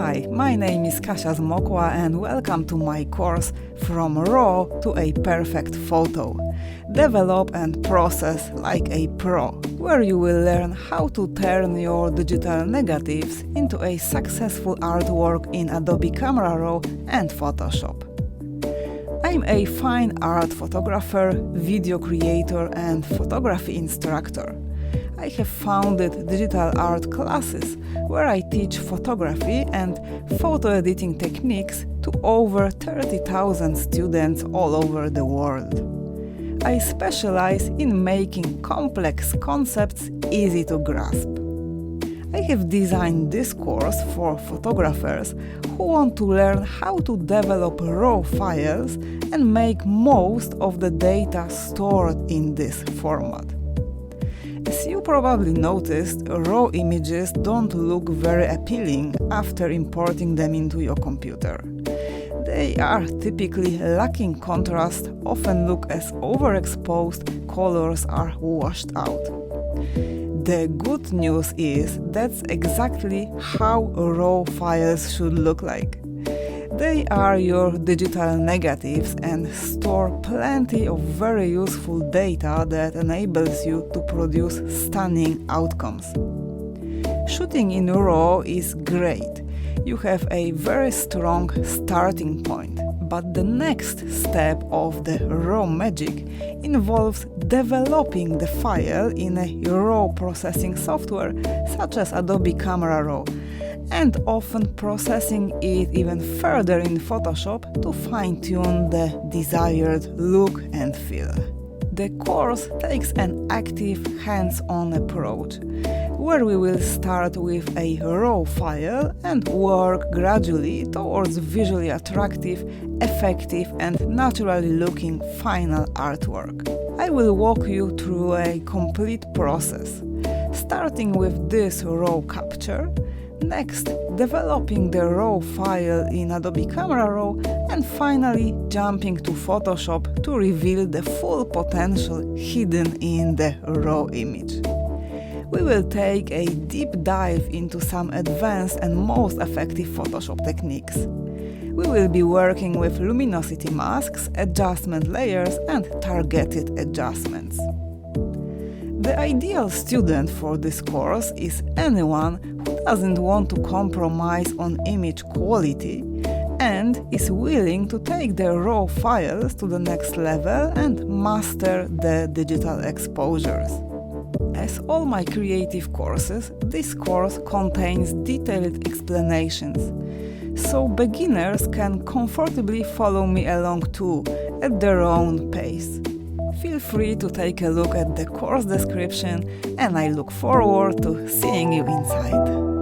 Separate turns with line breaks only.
Hi, my name is Kasia Zmokła and welcome to my course From RAW to a Perfect Photo. Develop and process like a pro, where you will learn how to turn your digital negatives into a successful artwork in Adobe Camera RAW and Photoshop. I'm a fine art photographer, video creator and photography instructor. I have founded digital art classes where I teach photography and photo editing techniques to over 30,000 students all over the world. I specialize in making complex concepts easy to grasp. I have designed this course for photographers who want to learn how to develop RAW files and make most of the data stored in this format. As you probably noticed, RAW images don't look very appealing after importing them into your computer. They are typically lacking contrast, often look as overexposed, colors are washed out. The good news is that's exactly how RAW files should look like. They are your digital negatives and store plenty of very useful data that enables you to produce stunning outcomes. Shooting in RAW is great. You have a very strong starting point, but the next step of the RAW magic involves developing the file in a RAW processing software such as Adobe Camera RAW, and often processing it even further in Photoshop to fine-tune the desired look and feel. The course takes an active, hands-on approach, where we will start with a RAW file and work gradually towards visually attractive, effective and naturally looking final artwork. I will walk you through a complete process, starting with this RAW capture, next developing the RAW file in Adobe Camera RAW, and finally jumping to Photoshop to reveal the full potential hidden in the RAW image. We will take a deep dive into some advanced and most effective Photoshop techniques. We will be working with luminosity masks, adjustment layers and targeted adjustments. The ideal student for this course is anyone who doesn't want to compromise on image quality and is willing to take their RAW files to the next level and master the digital exposures. As all my creative courses, this course contains detailed explanations, so beginners can comfortably follow me along too, at their own pace. Feel free to take a look at the course description, and I look forward to seeing you inside.